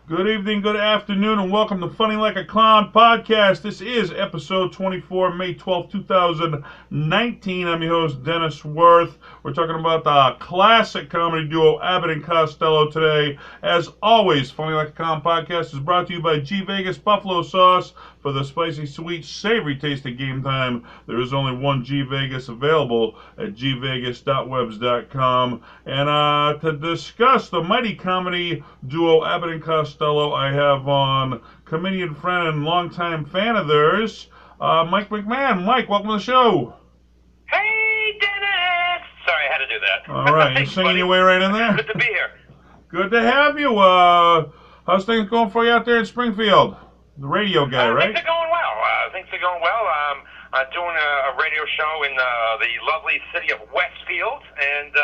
Good evening, good afternoon, and welcome to Funny Like a Clown podcast. This is episode 24, May 12, 2019. I'm your host, Dennis Wirth. We're talking about the classic comedy duo Abbott and Costello today. As always, Funny Like a Clown podcast is brought to you by G Vegas Buffalo Sauce. For the spicy, sweet, savory taste of game time, there is only one G Vegas available at gvegas.webs.com. And to discuss the mighty comedy duo Abbott and Costello, I have on comedian friend and longtime fan of theirs, Mike McMahon. Mike, welcome to the show. Hey, Dennis! Sorry, I had to do that. All right, you're singing your way right in there? Good to be here. Good to have you. How's things going for you out there in Springfield? The radio guy, right? Things are going well. I'm doing a radio show in the lovely city of Westfield, and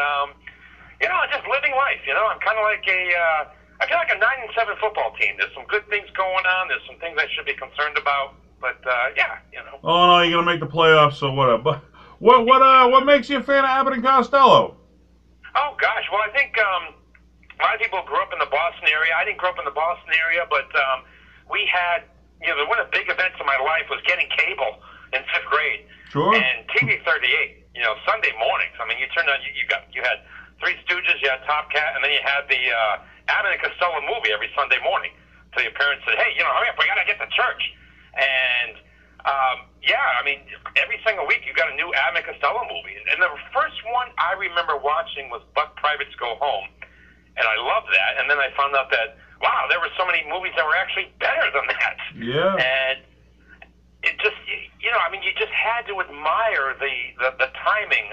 just living life. I'm kind of like I feel like a 9-7 football team. There's some good things going on. There's some things I should be concerned about, but Oh no, you're gonna make the playoffs, so whatever. But what makes you a fan of Abbott and Costello? Oh gosh, well I think a lot of people grew up in the Boston area. I didn't grow up in the Boston area, but we had, one of the big events of my life was getting cable in 5th grade. Sure. And TV 38, Sunday mornings. I mean, you turned on, you had Three Stooges, you had Top Cat, and then you had the Abbott and Costello movie every Sunday morning. So your parents said, hey, hurry up, we got to get to church. And, every single week you got a new Abbott and Costello movie. And the first one I remember watching was Buck Privates Go Home. And I loved that. And then I found out that, wow, there were so many movies that were actually better than that. Yeah. And it just, you just had to admire the timing,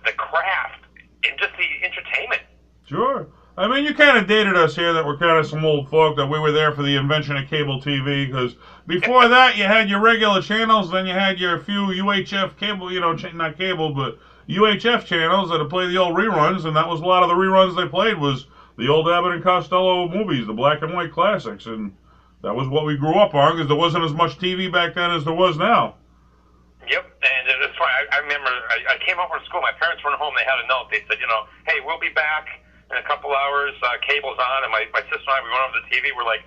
the craft, and just the entertainment. Sure. I mean, you kind of dated us here that we're kind of some old folk, that we were there for the invention of cable TV, because before that you had your regular channels, then you had your few UHF cable, not cable, but UHF channels that would play the old reruns, and that was a lot of the reruns they played was the old Abbott and Costello movies, the black and white classics, and that was what we grew up on, because there wasn't as much TV back then as there was now. Yep, and that's why I remember I came home from school, my parents weren't home, they had a note, they said, hey, we'll be back in a couple hours, cable's on, and my sister and I, we went over to the TV, we're like,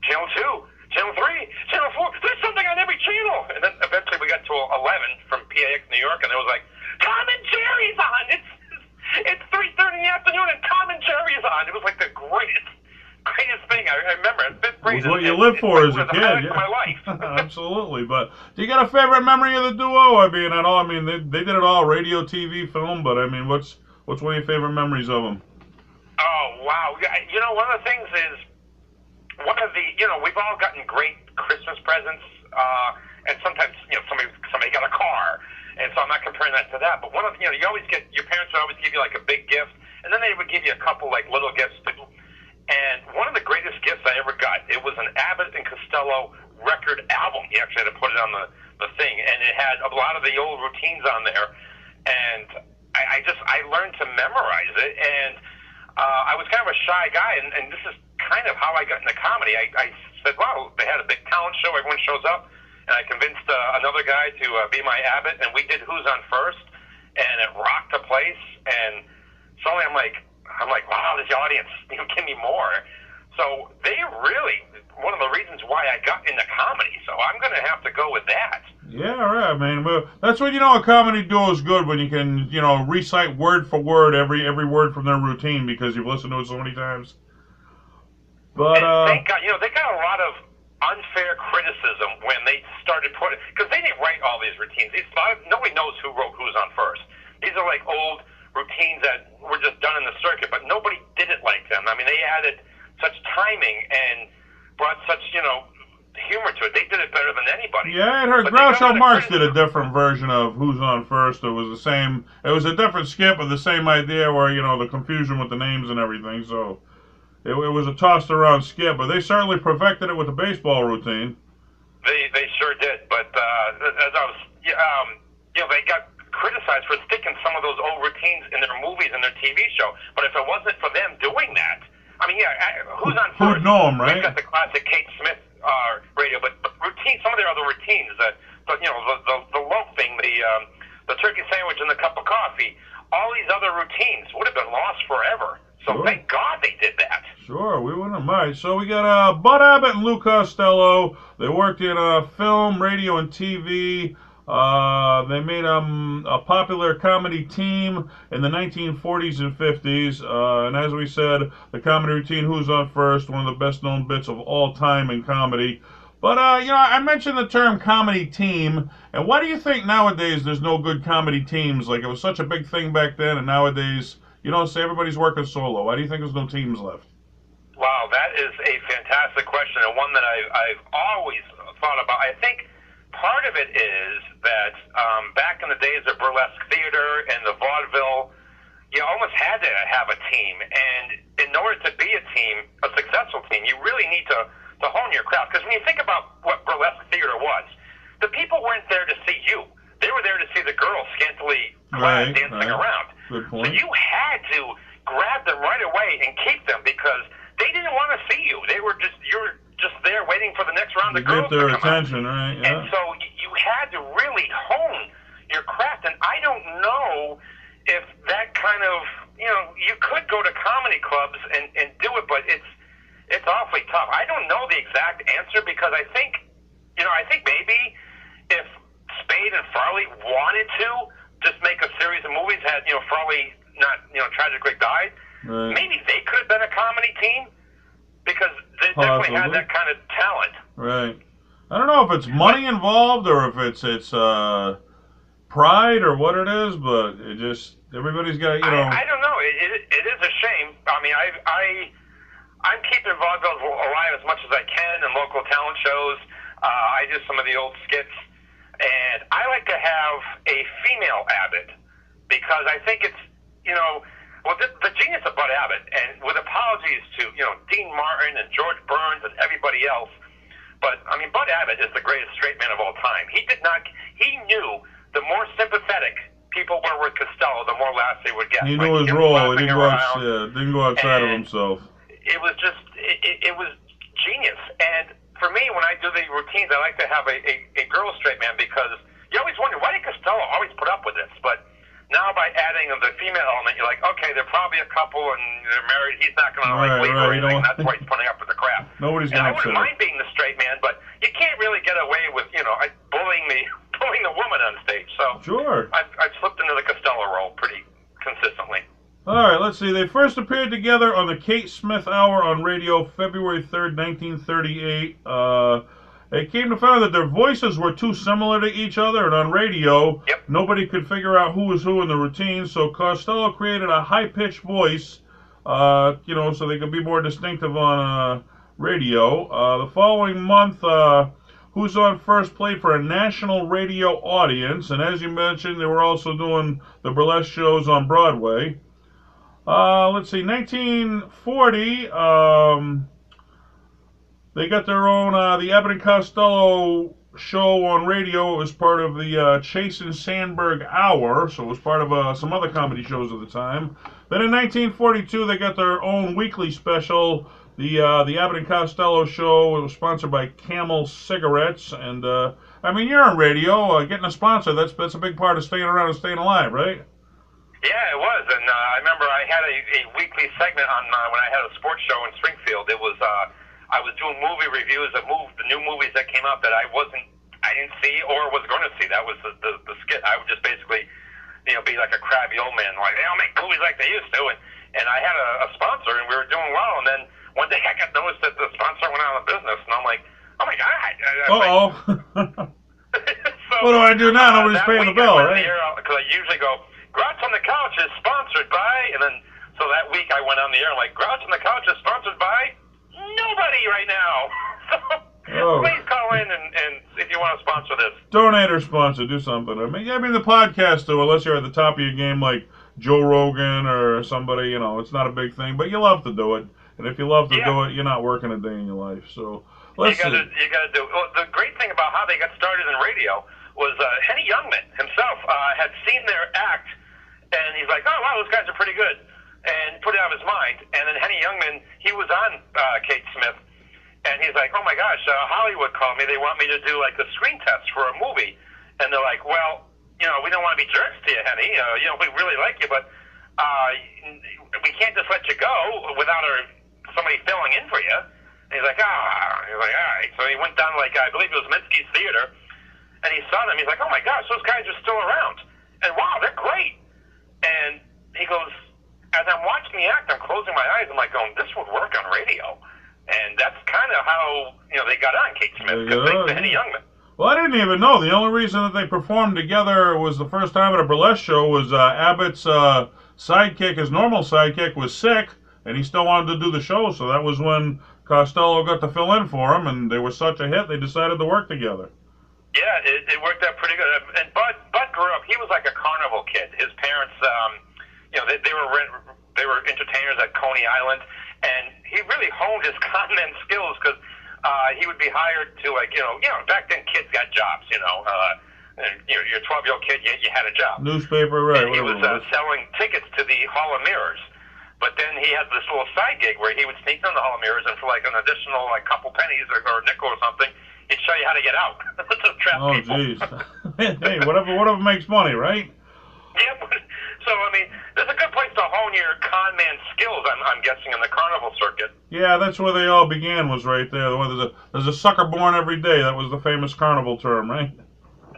Channel 2, Channel 3, Channel 4, there's something on every channel! And then eventually we got to 11 from PAX New York, and it was like, Tom and Jerry's on! It's 3:30 in the afternoon, and Tom and Jerry's on! It was like the greatest thing. I remember in 5th grade. It was what you lived for as a kid. Yeah. My life. Absolutely. But do you got a favorite memory of the duo? I mean, at all. I mean, they did it all, radio, TV, film. But I mean, what's one of your favorite memories of them? Oh wow! One of the things is we've all gotten great Christmas presents, and sometimes somebody got a car, and so I'm not comparing that to that. But one of you always get, your parents would always give you like a big gift, and then they would give you a couple like little gifts too. And one of the greatest gifts I ever got, it was an Abbott and Costello record album. You actually had to put it on the thing, and it had a lot of the old routines on there. And I learned to memorize it, and I was kind of a shy guy, and this is kind of how I got into comedy. I said, wow, they had a big talent show, everyone shows up, and I convinced another guy to be my Abbott, and we did Who's on First, and it rocked the place, and suddenly I'm like, wow, this audience, give me more. So they really, one of the reasons why I got into comedy, so I'm going to have to go with that. Yeah, right, man. Well, that's when a comedy duo is good, when you can, recite word for word every word from their routine because you've listened to it so many times. But, thank God, they got a lot of unfair criticism when they started putting, because they didn't write all these routines. Nobody knows who wrote Who's on First. These are like old routines that were just done in the circuit, but nobody did it like them. I mean, they added such timing and brought such, humor to it. They did it better than anybody. Yeah, I heard Groucho Marx did a different version of Who's on First. It was a different skit, but the same idea where, the confusion with the names and everything, so it was a tossed around skit, but they certainly perfected it with the baseball routine. They sure did, but as I was, they got criticized for sticking some of those old routines in their movies and their TV show. But if it wasn't for them doing that, Who's on First? Who'd know them, right? They've got the classic Kate Smith radio, but routines, some of their other routines, the loafing, the turkey sandwich and the cup of coffee, all these other routines would have been lost forever. So thank God they did that. Sure, we wouldn't mind. So we got Bud Abbott and Lou Costello. They worked in film, radio, and TV. They made a popular comedy team in the 1940s and 50s. And as we said, the comedy routine, Who's on First, one of the best known bits of all time in comedy. But, I mentioned the term comedy team. And why do you think nowadays there's no good comedy teams? Like, it was such a big thing back then, and nowadays, say everybody's working solo. Why do you think there's no teams left? Wow, that is a fantastic question, and one that I've always thought about. I think part of it is that back in the days of burlesque theater and the vaudeville, you almost had to have a team. And in order to be a team, a successful team, you really need to hone your craft. Because when you think about what burlesque theater was, the people weren't there to see you. They were there to see the girls scantily clad dancing around. Good point. So you had to grab them right away and keep them because they didn't want to see you. You were just there waiting for the next round of girls to come attention, out. Right? Yeah. And so you had to really hone your craft. And I don't know if that kind of, you could go to comedy clubs and do it, but it's awfully tough. I don't know the exact answer because I think maybe if Spade and Farley wanted to just make a series of movies, had, Farley not, tragically died, right, maybe they could have been a comedy team because they definitely had that kind of talent. Right. I don't know if it's money involved or if it's pride or what it is, but it just, everybody's got, I don't know. It is a shame. I mean, I'm keeping vaudeville alive as much as I can in local talent shows. I do some of the old skits, and I like to have a female Abbott because I think it's, the genius of Bud Abbott, and with apologies to, Dean Martin and George Burns and everybody else, but, I mean, Bud Abbott is the greatest straight man of all time. He knew the more sympathetic people were with Costello, the more laughs they would get. He knew his role. He didn't go outside of himself. It was just, it was genius. And for me, when I do the routines, I like to have a girl straight man because you always wonder, why did Costello always put up with this? But now by adding the female element, you're like, okay, they're probably a couple and they're married. He's not going to leave or anything. That's why he's putting up with the crap. Nobody's going to upset him. I wouldn't mind being the straight man, but you can't really get away with, bullying the woman on stage. So sure, I've slipped into the Costello role pretty consistently. All right, let's see. They first appeared together on the Kate Smith Hour on radio, February 3rd, 1938. It came to find out that their voices were too similar to each other, and on radio, nobody could figure out who was who in the routine, so Costello created a high-pitched voice, so they could be more distinctive on radio. The following month, Who's on First played for a national radio audience, and as you mentioned, they were also doing the burlesque shows on Broadway. Let's see, 1940, they got their own, the Abbott and Costello show on radio. It was part of the Chase and Sandberg Hour, so it was part of some other comedy shows at the time. Then in 1942, they got their own weekly special, the Abbott and Costello show. It was sponsored by Camel Cigarettes, and, I mean, you're on radio, getting a sponsor, that's a big part of staying around and staying alive, right? Yeah, it was, and I remember I had a weekly segment on when I had a sports show in Springfield. It was I was doing movie reviews of the new movies that came out that I didn't see or was going to see. That was the skit. I would just basically, be like a crabby old man, like they don't make movies like they used to. And I had a sponsor, and we were doing well. And then one day I got noticed that the sponsor went out of business, and I'm like, oh my god. Uh-oh. So, what do I do now? Nobody's paying the bill, right? Because I usually go, Grouch on the Couch is sponsored by, and then so that week I went on the air like, Grouch on the Couch is sponsored by nobody right now. So please call in and if you want to sponsor this. Donate or sponsor, do something. I mean the podcast, though, unless you're at the top of your game like Joe Rogan or somebody, it's not a big thing, but you love to do it. And if you love to do it, you're not working a day in your life. So let's see. You got to do it. Well, the great thing about how they got started in radio was Henny Youngman himself had seen their act, and he's like, oh, wow, those guys are pretty good, and put it out of his mind. And then Henny Youngman, he was on Kate Smith, and he's like, oh, my gosh, Hollywood called me. They want me to do, like, a screen test for a movie. And they're like, well, we don't want to be jerks to you, Henny. We really like you, but we can't just let you go without our somebody filling in for you. And he's like, He's like, all right. So he went down to, like, I believe it was Minsky's Theater, and he saw them. He's like, oh, my gosh, those guys are still around. And, wow, they're great. And he goes, as I'm watching the act, I'm closing my eyes. I'm like going, this would work on radio. And that's kind of how, they got on Kate Smith, because they Henny Youngman. Well, I didn't even know. The only reason that they performed together was the first time at a burlesque show was Abbott's sidekick, his normal sidekick, was sick, and he still wanted to do the show, so that was when Costello got to fill in for him, and they were such a hit, they decided to work together. Yeah, it worked out pretty good. And Bud grew up, he was like a carnival kid. His parents, they were entertainers at Coney Island, and he really honed his con man skills, because he would be hired to, like, back then kids got jobs, you're a 12-year-old kid, you had a job. Newspaper, right. And he was selling tickets to the Hall of Mirrors. But then he had this little side gig where he would sneak in the Hall of Mirrors, and for like an additional couple pennies or a nickel or something, he'd show you how to get out to trap people. Oh, jeez. Hey, whatever makes money, right? Yeah. So, I mean, there's a good place to hone your con man skills, I'm guessing, in the carnival circuit. Yeah, that's where they all began, was right there. There's a sucker born every day. That was the famous carnival term, right?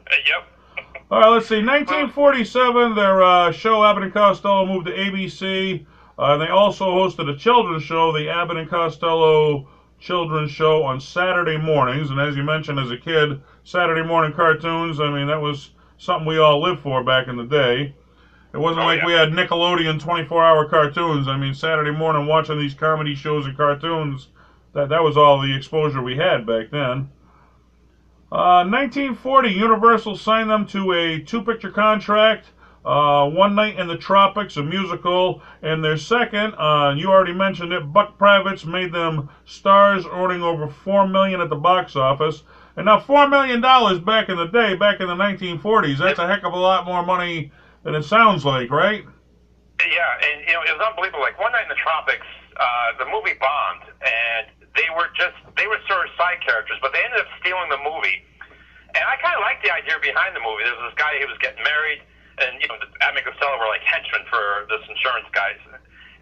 Yep. All right, let's see. 1947, their show, Abbott and Costello, moved to ABC. They also hosted a children's show, the Abbott and Costello Children's Show, on Saturday mornings. And as you mentioned, as a kid, Saturday morning cartoons, I mean, that was something we all lived for back in the day. It wasn't like we had Nickelodeon 24-hour cartoons. I mean, Saturday morning watching these comedy shows and cartoons, that was all the exposure we had back then. 1940, Universal signed them to a 2-picture contract. One Night in the Tropics, a musical, and their second, you already mentioned it, Buck Privates, made them stars, earning over $4 million at the box office. And now $4 million back in the day, back in the 1940s, that's a heck of a lot more money than it sounds like, right? Yeah, and it was unbelievable. Like One Night in the Tropics, the movie bombed, and they were sort of side characters, but they ended up stealing the movie. And I kind of liked the idea behind the movie. There was this guy who was getting married, and Abbott and Costello were like henchmen for this insurance guys,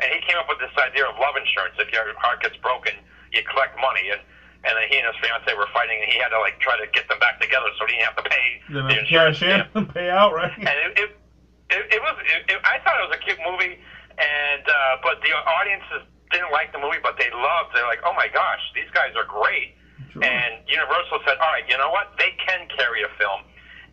and he came up with this idea of love insurance. If your heart gets broken, you collect money, and then he and his fiance were fighting, and he had to like try to get them back together so he didn't have to pay the insurance. Cash in, pay out, right? And I thought it was a cute movie, and but the audiences didn't like the movie, but they're like, oh my gosh, these guys are great. Sure. And Universal said, all right, you know what? They can carry a film.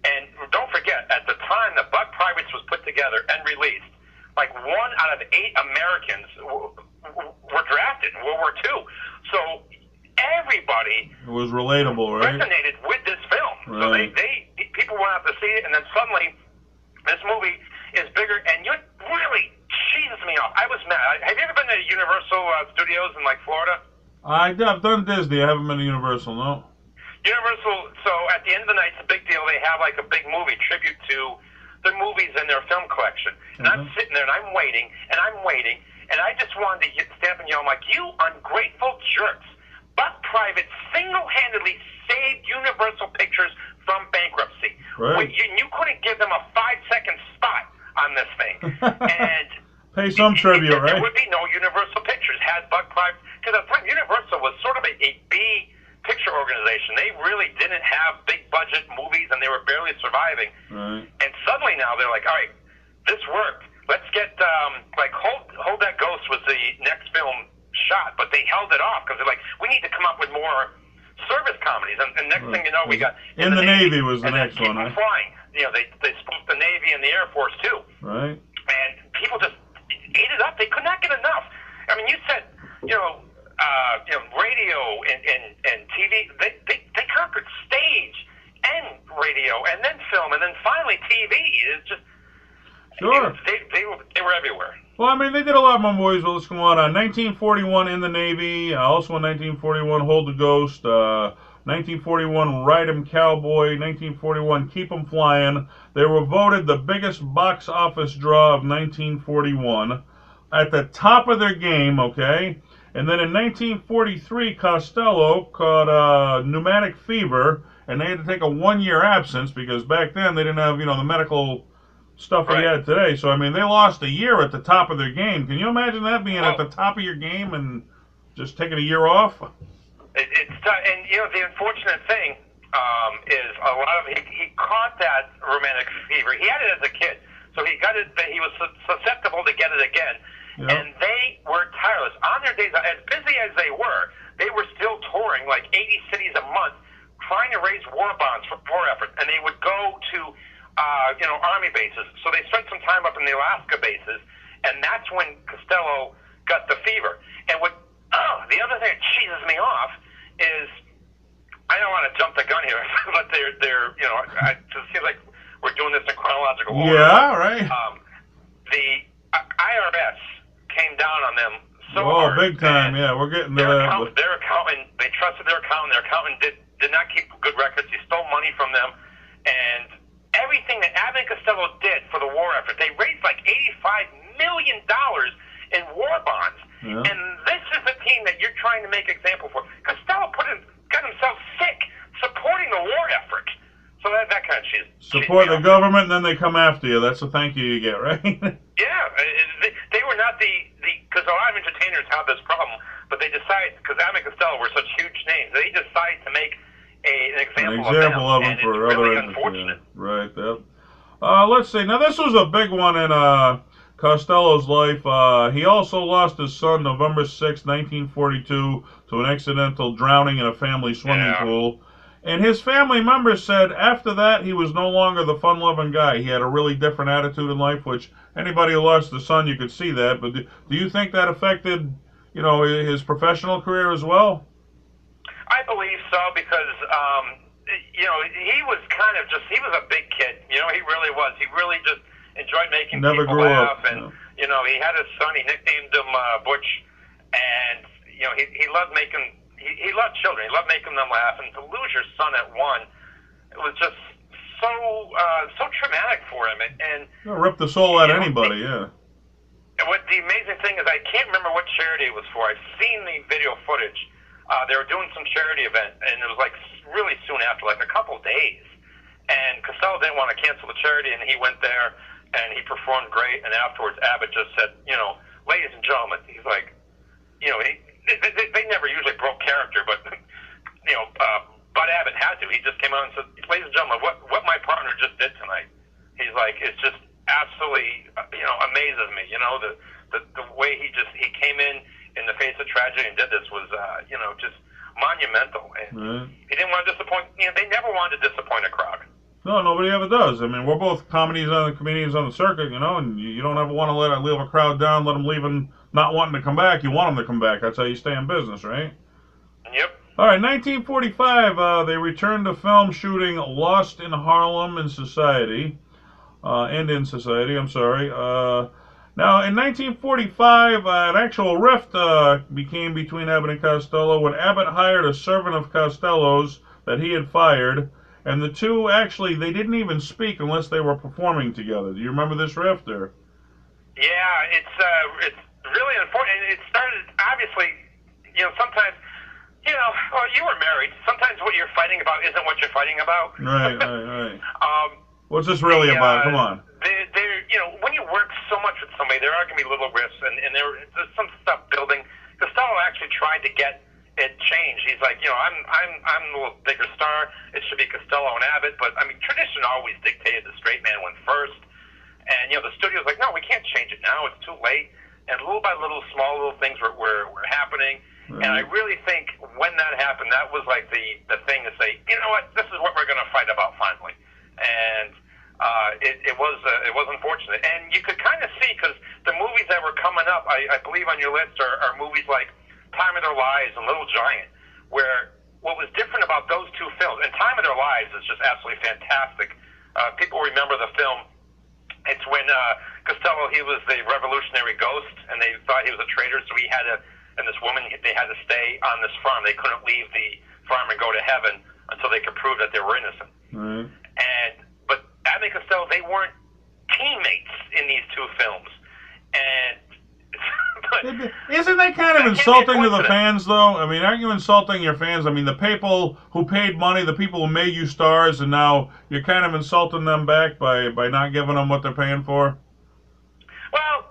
And don't forget, at the time that Buck Privates was put together and released, like 1 out of 8 Americans were drafted in World War II. So everybody was relatable, right? Resonated with this film. Right. So people went out to see it, and then suddenly this movie is bigger, and it really cheeses me off. I was mad. Have you ever been to Universal Studios in like Florida? I've done Disney. I haven't been to Universal, no. Universal, so at the end of the night, it's a big deal. They have like a big movie tribute to their movies and their film collection. And I'm sitting there and I'm waiting, and I just wanted to stand up and yell, I'm like, you ungrateful jerks. Buck Private single-handedly saved Universal Pictures from bankruptcy. Right. You couldn't give them a 5-second spot on this thing. And pay some tribute, right? There would be no Universal Pictures had Buck Private, because at the time Universal was sort of a B picture organization. They really didn't have big budget movies, and they were barely surviving. Right. And suddenly now they're like, all right, this worked. Let's get like Hold That Ghost was the next film shot, but they held it off because they're like, we need to come up with more service comedies. And next thing you know, we got In the Navy was the next one, right? Flying. They spoofed the Navy and the Air Force too. Right. And people just ate it up. They could not get enough. I mean, you said, radio and TV, they conquered stage and radio and then film and then finally TV. It's just, sure. They were everywhere. Well, I mean, they did a lot more movies. Well, let's go on. 1941, In the Navy. Also in 1941, Hold the Ghost. 1941, Ride 'em Cowboy. 1941, Keep 'em Flying. They were voted the biggest box office draw of 1941. At the top of their game, okay? And then in 1943, Costello caught pneumatic fever, and they had to take a 1-year absence because back then they didn't have, the medical stuff we had today. So, I mean, they lost a year at the top of their game. Can you imagine that being at the top of your game? And just taking a year off? And the unfortunate thing is a lot of he caught that romantic fever. He had it as a kid, so he got it. He was susceptible to get it again. Yep. And they were tireless on their days. As busy as they were still touring like 80 cities a month, trying to raise war bonds for war efforts. And they would go to Army bases. So they spent some time up in the Alaska bases, and that's when Costello got the fever. And the other thing that cheeses me off is, I don't want to jump the gun here, but it seems like we're doing this in chronological order. Yeah, right. The IRS came down on them so hard. Oh, big time, yeah. We're getting their accountant, they trusted their accountant. Their accountant did not keep good records. He stole money from them. And everything that Abbott and Costello did for the war effort, they raised like $85 million in war bonds. Yeah. And this is the team that you're trying to make example for. Costello got himself sick supporting the war effort. So that kind of cheese. Support the government, and then they come after you. That's the thank you get, right? Yeah. They were not because a lot of entertainers have this problem, but they decided, because Abbott and Costello were such huge names, they decided to make an example of them for other really unfortunate. Yeah. Right. Yep. Let's see. Now, this was a big one in Costello's life. He also lost his son November 6, 1942, to an accidental drowning in a family swimming pool. And his family members said after that he was no longer the fun-loving guy. He had a really different attitude in life, which anybody who lost a son, you could see that. But do you think that affected, his professional career as well? I believe so, because, he was kind of he was a big kid. He really was. He really just enjoyed making people laugh. And, he had a son. He nicknamed him Butch. And, he loved making... He loved children. He loved making them laugh. And to lose your son at one, it was just so traumatic for him. And rip the soul out of anybody, yeah. And what the amazing thing is, I can't remember what charity it was for. I've seen the video footage. They were doing some charity event, and it was like really soon after, like a couple days. And Costello didn't want to cancel the charity, and he went there, and he performed great. And afterwards, Abbott just said, ladies and gentlemen, he's like, they never usually broke character, but Bud Abbott had to. He just came out and said, "Ladies and gentlemen, what my partner just did tonight," he's like, "it's just absolutely amazes me. The way he came in the face of tragedy and did this was just monumental." And he didn't want to disappoint. They never wanted to disappoint a crowd. No, nobody ever does. I mean, we're both comedians on the circuit, and you don't ever want to leave a crowd down, let them leave and not wanting to come back. You want them to come back. That's how you stay in business, right? Yep. All right, 1945, they returned to film shooting Lost in Harlem in Society, I'm sorry. Now, in 1945, an actual rift became between Abbott and Costello when Abbott hired a servant of Costello's that he had fired. And the two, actually, they didn't even speak unless they were performing together. Do you remember this rift, or? Yeah, it's really unfortunate. It started, obviously, sometimes, well, you were married. Sometimes what you're fighting about isn't what you're fighting about. Right. What's this really about? Come on. When you work so much with somebody, there are going to be little rifts, and there's some stuff building. Costello actually tried to get it changed. He's like, I'm a little bigger star. It should be Costello and Abbott. But, I mean, tradition always dictated the straight man went first. And, the studio's like, no, we can't change it now. It's too late. And little by little, small little things were happening. Right. And I really think when that happened, that was like the thing to say, you know what, this is what we're going to fight about finally. And it was unfortunate. And you could kind of see, because the movies that were coming up, I believe on your list are movies like Time of Their Lives and Little Giant, where what was different about those two films, and Time of Their Lives is just absolutely fantastic. People remember the film. It's when Costello, he was the revolutionary ghost, and they thought he was a traitor, so he had and this woman, they had to stay on this farm. They couldn't leave the farm and go to heaven until they could prove that they were innocent. Right. But Abbott and Costello, they weren't teammates in these two films. And isn't that kind of insulting to the fans, though? I mean, aren't you insulting your fans? I mean, the people who paid money, the people who made you stars, and now you're kind of insulting them back by not giving them what they're paying for? Well,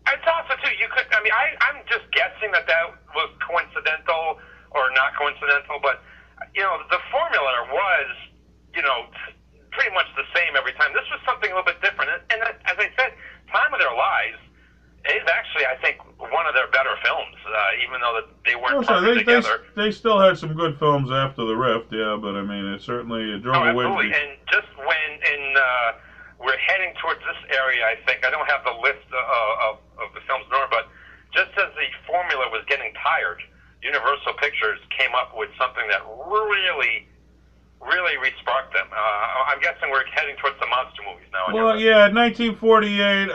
it's also, too, you could, I mean, I'm just guessing that was coincidental or not coincidental, but the formula was pretty much the same every time. This was something a little bit different, and as I said, Time of Their Lives is actually, I think, one of their better films, even though that they weren't together. They still had some good films after The Rift, yeah, but I mean, it certainly drove a wedge. Absolutely, and just when we're heading towards this area, I think, I don't have the list of the films nor, but just as the formula was getting tired, Universal Pictures came up with something that really re-sparked them. I'm guessing we're heading towards the monster movies now. Well, yeah, 1948,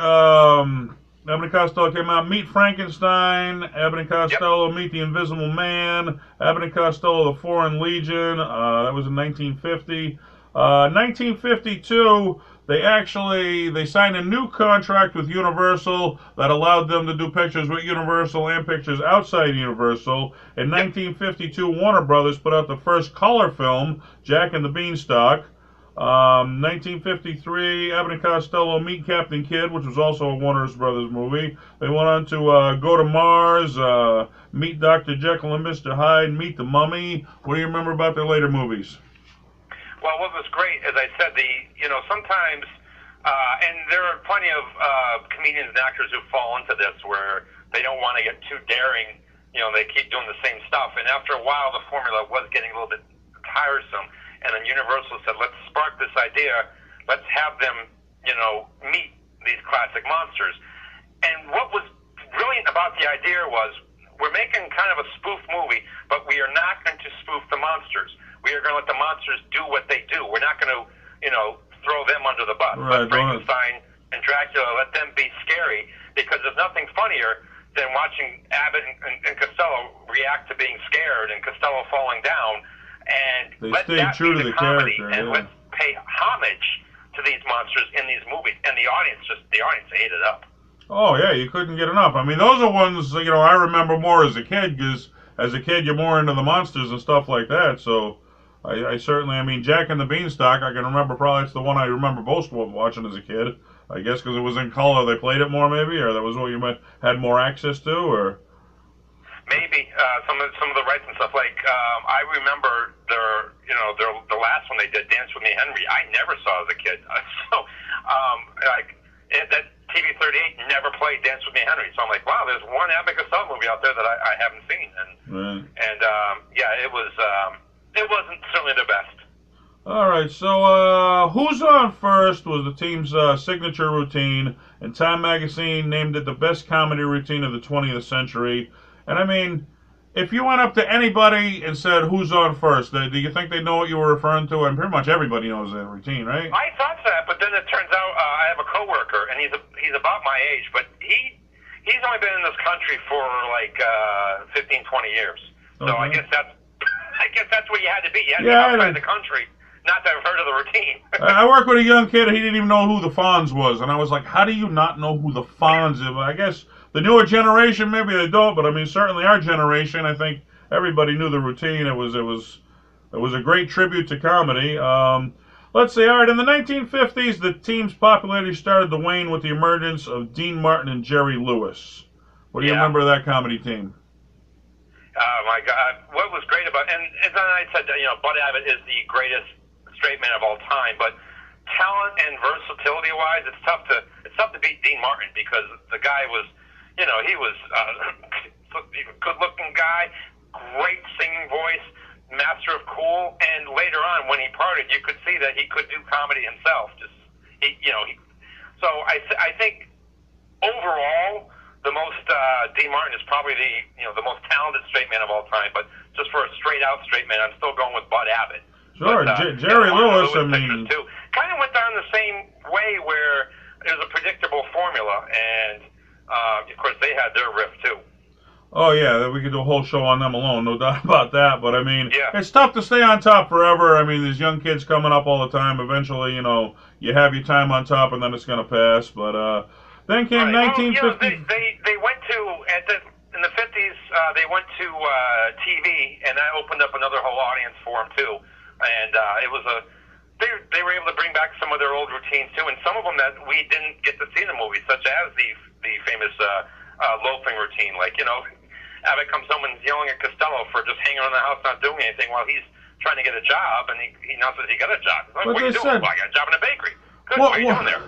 Abbott and Costello came out. Meet Frankenstein, Abbott and Costello, Meet the Invisible Man, Abbott and Costello, The Foreign Legion. That was in 1950. 1952, they signed a new contract with Universal that allowed them to do pictures with Universal and pictures outside Universal. In 1952, Warner Brothers put out the first color film, Jack and the Beanstalk. 1953, Abbott and Costello Meet Captain Kidd, which was also a Warner Brothers movie. They went on to Go to Mars, Meet Dr. Jekyll and Mr. Hyde, Meet the Mummy. What do you remember about their later movies? Well, what was great, as I said, sometimes, and there are plenty of comedians and actors who fall into this where they don't want to get too daring. They keep doing the same stuff, and after a while, the formula was getting a little bit tiresome. And then Universal said, let's spark this idea. Let's have them, meet these classic monsters. And what was brilliant about the idea was we're making kind of a spoof movie, but we are not going to spoof the monsters. We are going to let the monsters do what they do. We're not going to, throw them under the bus. Right, let Frankenstein and Dracula, let them be scary, because there's nothing funnier than watching Abbott and Costello react to being scared and Costello falling down. And they let stayed that true be to the comedy, character, and let's pay homage to these monsters in these movies. And the audience ate it up. Oh yeah, you couldn't get enough. I mean, those are ones I remember more as a kid, because as a kid you're more into the monsters and stuff like that. So I certainly, Jack and the Beanstalk, I can remember, probably it's the one I remember most watching as a kid. I guess because it was in color, they played it more, maybe, or that was what you had more access to, or. Maybe some of the rights and stuff. Like I remember the last one they did, Dance with Me, Henry. I never saw as a kid. That TV38 never played Dance with Me, Henry. So I'm like, wow, there's one Abbott and Costello movie out there that I haven't seen. And it wasn't certainly the best. All right, so Who's On First was the team's signature routine, and Time Magazine named it the best comedy routine of the 20th century. And if you went up to anybody and said, who's on first, do you think they know what you were referring to? And pretty much everybody knows that routine, right? I thought that, but then it turns out I have a coworker, and he's about my age, but he's only been in this country for like 15, 20 years. So I guess that's where you had to be. You had to be outside the country, not to have heard of the routine. I worked with a young kid, he didn't even know who the Fonz was, and I was like, how do you not know who the Fonz is? I guess the newer generation, maybe they don't, but certainly our generation, I think everybody knew the routine. It was a great tribute to comedy. Let's see, all right, in the 1950s, the team's popularity started to wane with the emergence of Dean Martin and Jerry Lewis. What do you remember of that comedy team? Oh, my God. What was great about and then I said, Bud Abbott is the greatest straight man of all time, but talent and versatility-wise, it's tough to beat Dean Martin, because the guy was, he was a good-looking guy, great singing voice, master of cool, and later on when he parted, you could see that he could do comedy himself. So I think overall, the most Dean Martin is probably the most talented straight man of all time. But just for a straight-out straight man, I'm still going with Bud Abbott. Sure, but, Jerry Lewis. Kind of went down the same way, where it was a predictable formula, and of course they had their riff too. Oh yeah, we could do a whole show on them alone, no doubt about that. But it's tough to stay on top forever. There's young kids coming up all the time. Eventually, you have your time on top, and then it's gonna pass. But then came 1950. Well, they went to in the 50s. They went to TV, and that opened up another whole audience for them too. And it was they were able to bring back some of their old routines too, and some of them that we didn't get to see in the movie, such as the famous loafing routine. Like, Abbott comes home and is yelling at Costello for just hanging around the house not doing anything while he's trying to get a job, and he announces he got a job. Like, what are you doing? Well, I got a job in a bakery. Good, what are you doing there?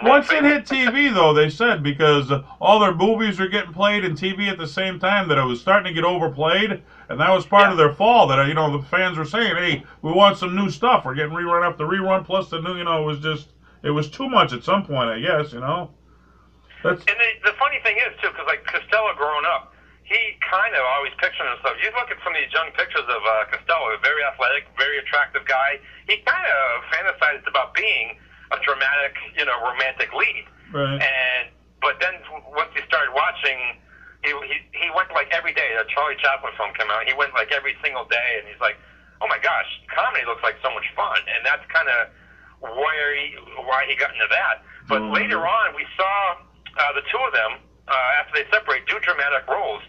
Once it hit TV, though, they said, because all their movies were getting played in TV at the same time, that it was starting to get overplayed, and that was part of their fall, that, the fans were saying, hey, we want some new stuff. We're getting rerun after rerun, plus the new, it was too much at some point, I guess, That's... And the funny thing is, too, because, like, Costello growing up, he kind of always pictured himself. You look at some of these young pictures of Costello, a very athletic, very attractive guy. He kind of fantasized about being a dramatic, romantic lead. Right. But then once he started watching, he went like every day. A Charlie Chaplin film came out. He went like every single day, and he's like, oh my gosh, comedy looks like so much fun. And that's kind of why he got into that. But later on, we saw the two of them after they separate do dramatic roles.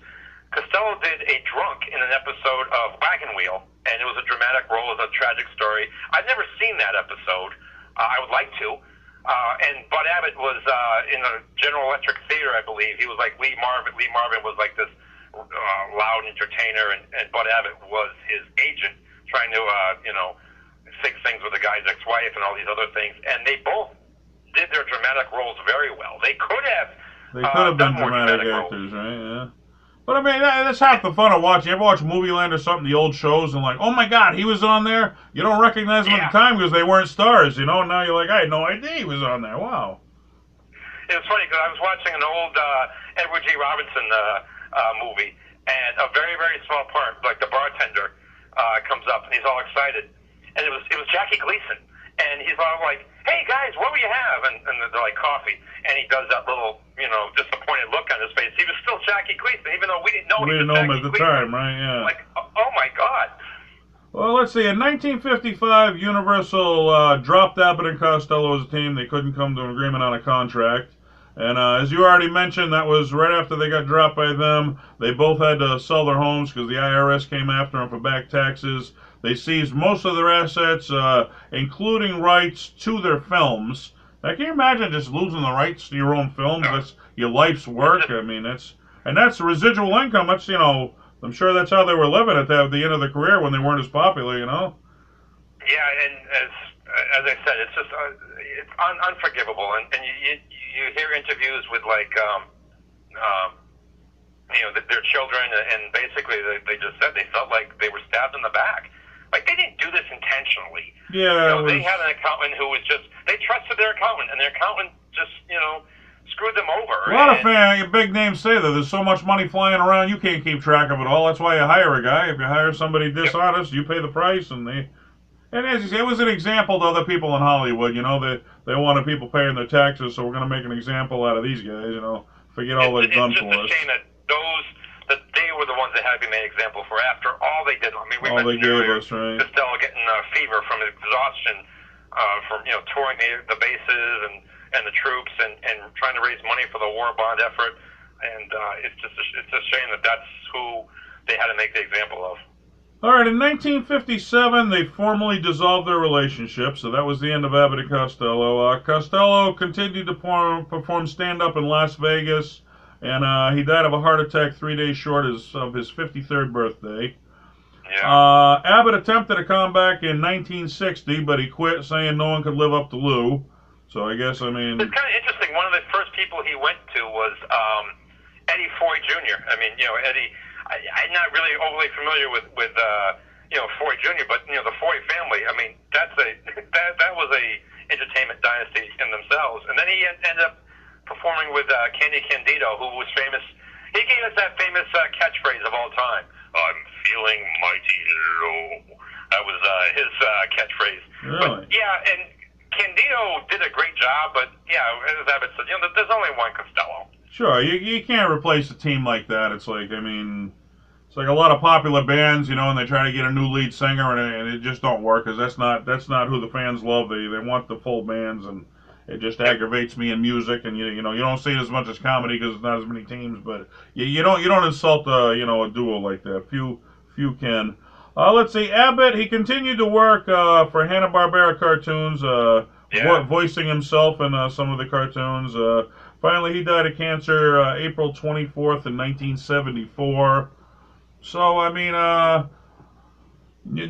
Costello did a drunk in an episode of Wagon Wheel, and it was a dramatic role, it was a tragic story. I've never seen that episode. I would like to. And Bud Abbott was in the General Electric Theater, I believe. He was like Lee Marvin. Lee Marvin was like this loud entertainer, and Bud Abbott was his agent, trying to, fix things with the guy's ex-wife and all these other things. And they both did their dramatic roles very well. They could have been dramatic actors, right? Yeah. But I mean, that's half the fun of watching. You ever watch Movie Land or something, the old shows, and like, oh my God, he was on there? You don't recognize them at the time because they weren't stars, and now you're like, I had no idea he was on there. Wow. It was funny because I was watching an old Edward G. Robinson movie, and a very, very small part, like the bartender, comes up, and he's all excited. And it was Jackie Gleason. And he's all like, hey, guys, what will you have? And they're like, coffee. And he does that little, disappointed look on his face. He was still Jackie Gleason, even though we didn't know he was Jackie Gleason. Him at the time, right? Yeah. Like, oh, my God. Well, let's see. In 1955, Universal dropped Abbott and Costello as a team. They couldn't come to an agreement on a contract. And as you already mentioned, that was right after they got dropped by them. They both had to sell their homes because the IRS came after them for back taxes. They seized most of their assets, including rights to their films. Now, can you imagine just losing the rights to your own films? That's your life's work. I mean, that's residual income. That's, I'm sure that's how they were living at the end of their career when they weren't as popular, Yeah, and as I said, it's just it's unforgivable. And you hear interviews with like their children, and basically they just said they felt like they were stabbed in the back. Like, they didn't do this intentionally. Yeah. They had an accountant who was they trusted their accountant, and their accountant just, screwed them over. A lot of big names say that there's so much money flying around, you can't keep track of it all. That's why you hire a guy. If you hire somebody dishonest, you pay the price, and as you say, it was an example to other people in Hollywood. They wanted people paying their taxes, so we're going to make an example out of these guys, forget all they've done for us. It's just a shame that they were the ones that had to be made example for after all they did. I mean, we mentioned earlier, Costello getting fever from exhaustion from touring the bases and the troops and trying to raise money for the war bond effort, and it's a shame that's who they had to make the example of. All right, in 1957, they formally dissolved their relationship, so that was the end of Abbott and Costello. Costello continued to perform stand-up in Las Vegas, and he died of a heart attack 3 days short of his 53rd birthday. Yeah. Abbott attempted a comeback in 1960, but he quit, saying no one could live up to Lou. So I guess, It's kind of interesting. One of the first people he went to was Eddie Foy Jr. I mean, Eddie, I'm not really overly familiar with Foy Jr., but, the Foy family, I mean, that was a entertainment dynasty in themselves. And then he ended up performing with Candy Candido, who was famous. He gave us that famous catchphrase of all time. I'm feeling mighty low. That was his catchphrase. Really? But, yeah, and Candido did a great job, but, as Abbott said, there's only one Costello. Sure, you can't replace a team like that. It's like, it's like a lot of popular bands, and they try to get a new lead singer, and it just don't work, because that's not who the fans love. They want the full bands, and it just aggravates me in music, and you don't see it as much as comedy because there's not as many teams, but you don't insult a duo like that. Few can. Let's see, Abbott, he continued to work for Hanna-Barbera cartoons, voicing himself in some of the cartoons. Finally, he died of cancer April 24th in 1974. So, I mean,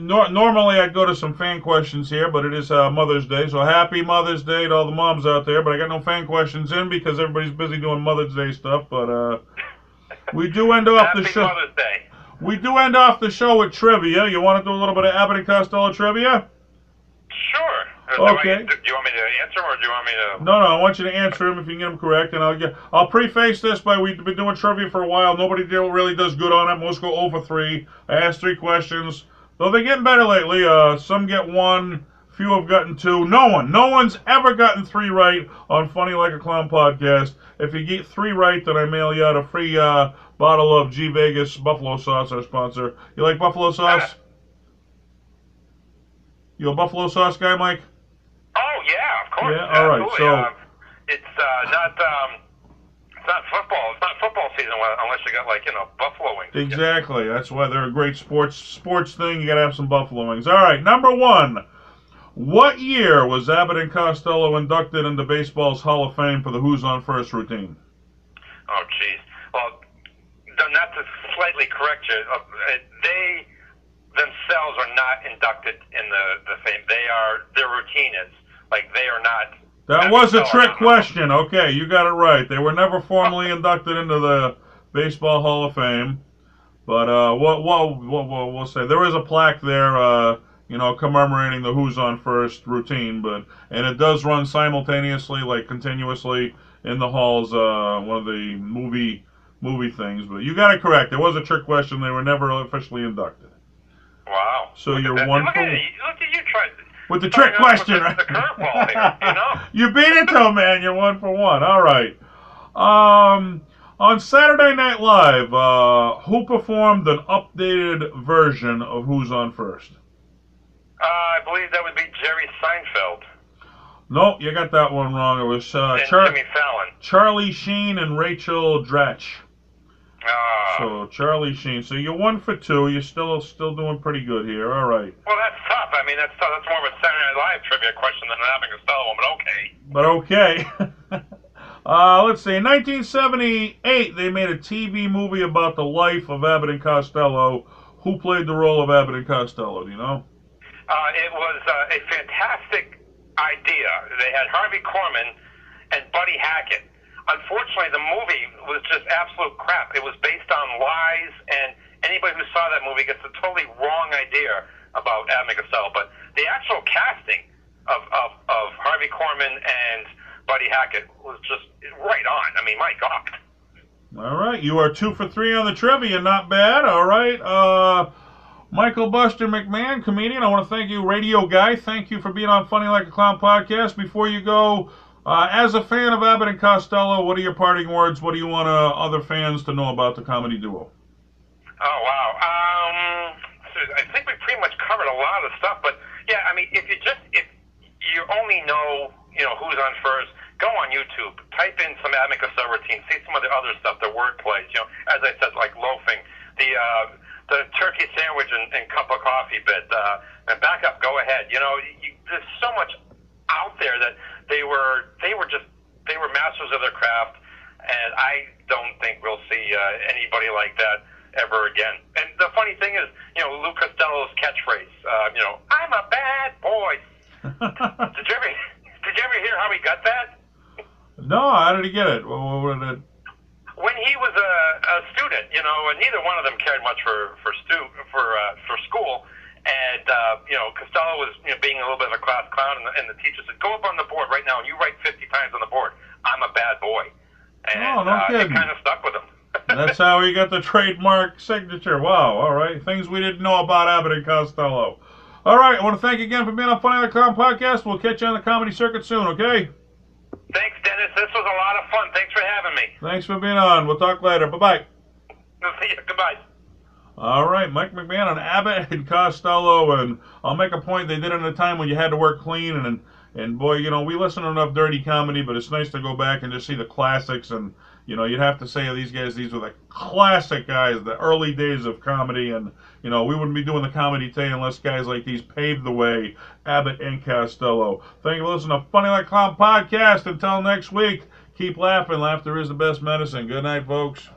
normally I'd go to some fan questions here, but it is Mother's Day, so happy Mother's Day to all the moms out there. But I got no fan questions in because everybody's busy doing Mother's Day stuff. But we do end off the show. Happy Mother's Day. We do end off the show with trivia. You want to do a little bit of Abbott and Costello trivia? Sure. Okay. Do you want me to answer or do you want me to... No, I want you to answer them if you can get them correct. And I'll preface this by we've been doing trivia for a while. Nobody really does good on it. Most go 0 for 3. I asked 3 questions. Though they're getting better lately. Some get 1. Few have gotten 2. No one's ever gotten 3 right on Funny Like a Clown podcast. If you get 3 right, then I mail you out a free bottle of G Vegas buffalo sauce, our sponsor. You like buffalo sauce? You a buffalo sauce guy, Mike? Oh yeah, of course. Yeah, all right. Absolutely. So it's not football. It's not football season unless you got buffalo wings. exactly. That's why they're a great sports thing. You got to have some buffalo wings. All right, number 1. What year was Abbott and Costello inducted into baseball's Hall of Fame for the Who's on First routine? Oh, jeez. Well, not to slightly correct you, they themselves are not inducted in the fame. Their routine is. They are not. That was a trick question. Okay, you got it right. They were never formally inducted into the Baseball Hall of Fame. But we'll say there is a plaque there, commemorating the Who's on First routine. And it does run simultaneously, continuously in the halls. One of the movie things. But you got it correct. It was a trick question. They were never officially inducted. Wow. So you're 1 for 1. Look at you try. With the trick question, right? The curveball here, You beat it though, man. You're 1 for 1. All right. On Saturday Night Live, who performed an updated version of Who's on First? I believe that would be Jerry Seinfeld. No, you got that one wrong. It was Jimmy Fallon. Charlie Sheen and Rachel Dratch. So Charlie Sheen. So you're 1 for 2. You're still doing pretty good here. All right. Well, that's tough. I mean, that's tough. That's more of a Saturday Night Live trivia question than an Abbott and Costello one, but okay. But okay. Let's see. In 1978, they made a TV movie about the life of Abbott and Costello. Who played the role of Abbott and Costello? Do you know? It was a fantastic idea. They had Harvey Korman and Buddy Hackett. Unfortunately, the movie was just absolute crap. It was based on lies, and anybody who saw that movie gets a totally wrong idea about Abbott and Costello. But the actual casting of Harvey Korman and Buddy Hackett was just right on. I mean, my God. All right, you are 2 for 3 on the trivia. Not bad. All right. Michael Buster McMahon, comedian. I want to thank you, radio guy. Thank you for being on Funny Like a Clown podcast. Before you go, as a fan of Abbott and Costello, what are your parting words? What do you want other fans to know about the comedy duo? Oh, wow. I think we pretty much covered a lot of stuff, but yeah, I mean, if you only know, Who's on First, go on YouTube, type in some Abbott and Costello routine, see some of the other stuff, the wordplay, as I said, like loafing, the turkey sandwich and cup of coffee bit, and back up, go ahead. There's so much out there that they were masters of their craft, and I don't think we'll see anybody like that ever again. And the funny thing is, Lou Costello's catchphrase, I'm a bad boy. Did you ever hear how he got that? No, how did he get it? What did it? When he was a student, neither one of them cared much for school, and Costello was being a little bit of a class clown, and the teacher said, "Go up on the board right now, and you write 50 times on the board. I'm a bad boy." And it kind of stuck with him. That's how he got the trademark signature. Wow. All right, things we didn't know about Abbott and Costello. All right, I want to thank you again for being on Funny Like a Clown podcast. We'll catch you on the comedy circuit soon. Okay. Thanks, Dennis. This was a lot of fun. Thanks for having me. Thanks for being on. We'll talk later. Bye-bye. See you. Goodbye. All right, Mike McMahon on Abbott and Costello, and I'll make a point, they did it in a time when you had to work clean, and boy, we listen to enough dirty comedy, but it's nice to go back and just see the classics, and, you'd have to say these were the classic guys, the early days of comedy, and, we wouldn't be doing the comedy today unless guys like these paved the way, Abbott and Costello. Thank you for listening to Funny Like Clown podcast. Until next week, Keep laughing. Laughter is the best medicine. Good night, folks.